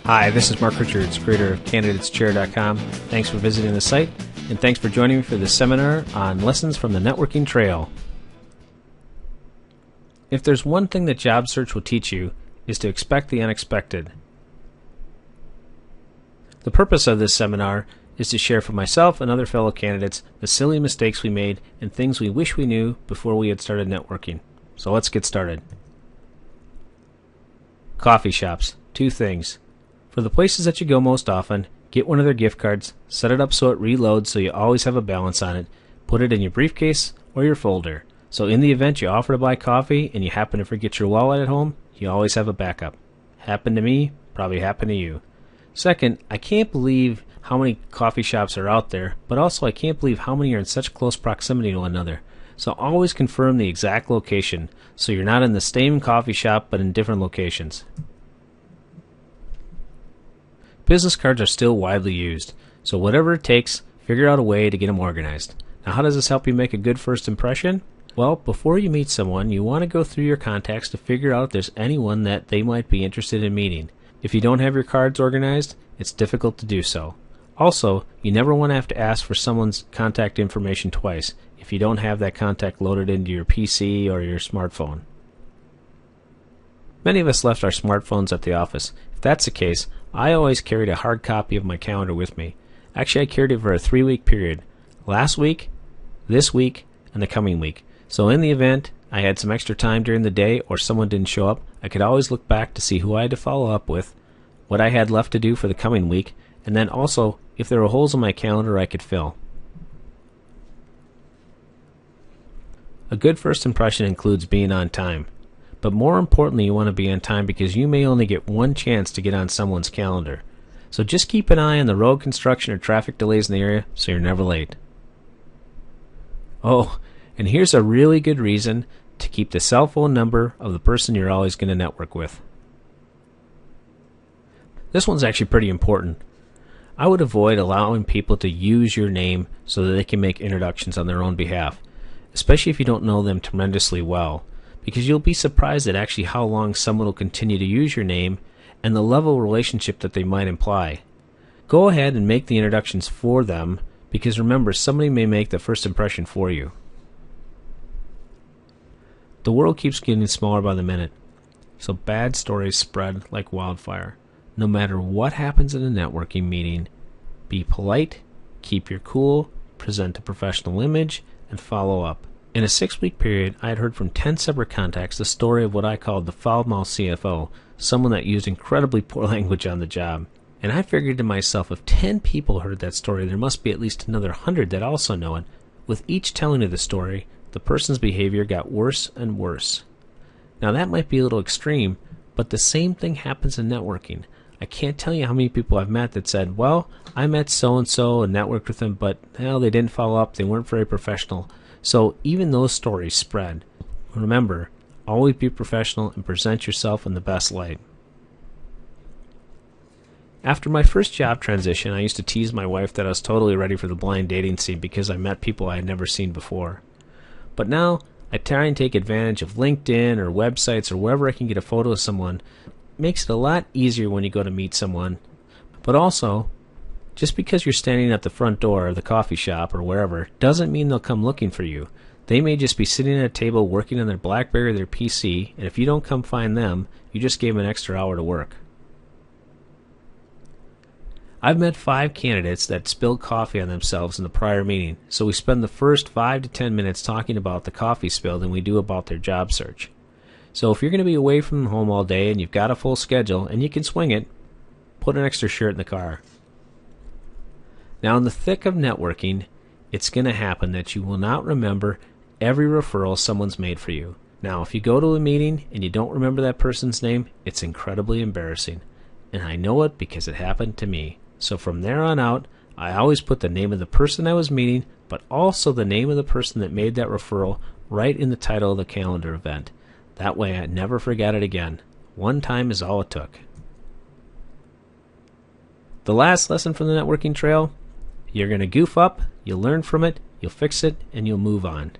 Hi, this is Mark Richards, creator of CandidatesChair.com. Thanks for visiting the site, and thanks for joining me for this seminar on lessons from the networking trail. If there's one thing that job search will teach you, is to expect the unexpected. The purpose of this seminar is to share for myself and other fellow candidates the silly mistakes we made and things we wish we knew before we had started networking. So let's get started. Coffee shops. Two things. For the places that you go most often, get one of their gift cards, set it up so it reloads so you always have a balance on it, put it in your briefcase or your folder. So in the event you offer to buy coffee and you happen to forget your wallet at home, you always have a backup. Happened to me, probably happened to you. Second, I can't believe how many coffee shops are out there, but also I can't believe how many are in such close proximity to one another. So always confirm the exact location so you're not in the same coffee shop but in different locations. Business cards are still widely used, so whatever it takes, figure out a way to get them organized. Now, how does this help you make a good first impression? Well, before you meet someone, you want to go through your contacts to figure out if there's anyone that they might be interested in meeting. If you don't have your cards organized, it's difficult to do so. Also, you never want to have to ask for someone's contact information twice if you don't have that contact loaded into your PC or your smartphone. Many of us left our smartphones at the office. If that's the case, I always carried a hard copy of my calendar with me. Actually, I carried it for a 3-week period. Last week, this week, and the coming week. So in the event I had some extra time during the day or someone didn't show up, I could always look back to see who I had to follow up with, what I had left to do for the coming week, and then also if there were holes in my calendar I could fill. A good first impression includes being on time. But more importantly, you want to be on time because you may only get one chance to get on someone's calendar. So just keep an eye on the road construction or traffic delays in the area so you're never late. Oh, and here's a really good reason to keep the cell phone number of the person you're always going to network with. This one's actually pretty important. I would avoid allowing people to use your name so that they can make introductions on their own behalf, especially if you don't know them tremendously well, because you'll be surprised at actually how long someone will continue to use your name and the level of relationship that they might imply. Go ahead and make the introductions for them, because remember, somebody may make the first impression for you. The world keeps getting smaller by the minute, so bad stories spread like wildfire. No matter what happens in a networking meeting, be polite, keep your cool, present a professional image, and follow up. In a 6-week period, I had heard from 10 separate contacts the story of what I called the foul-mouthed CFO, someone that used incredibly poor language on the job. And I figured to myself, if 10 people heard that story, there must be at least another 100 that also know it. With each telling of the story, the person's behavior got worse and worse. Now that might be a little extreme, but the same thing happens in networking. I can't tell you how many people I've met that said, well, I met so-and-so and networked with them, but well, they didn't follow up, they weren't very professional. So even those stories spread. Remember, always be professional and present yourself in the best light. After my first job transition, I used to tease my wife that I was totally ready for the blind dating scene because I met people I had never seen before. But now, I try and take advantage of LinkedIn or websites or wherever I can get a photo of someone. It makes it a lot easier when you go to meet someone. But also, just because you're standing at the front door of the coffee shop or wherever doesn't mean they'll come looking for you. They may just be sitting at a table working on their BlackBerry or their PC, and if you don't come find them, you just gave them an extra hour to work. I've met 5 candidates that spilled coffee on themselves in the prior meeting, so we spend the first 5 to 10 minutes talking about the coffee spill than we do about their job search. So if you're going to be away from home all day and you've got a full schedule and you can swing it, put an extra shirt in the car. Now, in the thick of networking, it's going to happen that you will not remember every referral someone's made for you. Now, if you go to a meeting and you don't remember that person's name, it's incredibly embarrassing. And I know it because it happened to me. So from there on out, I always put the name of the person I was meeting, but also the name of the person that made that referral right in the title of the calendar event. That way I never forget it again. One time is all it took. The last lesson from the networking trail: you're going to goof up, you'll learn from it, you'll fix it, and you'll move on.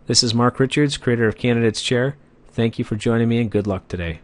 This is Mark Richards, creator of Candidates Chair. Thank you for joining me and good luck today.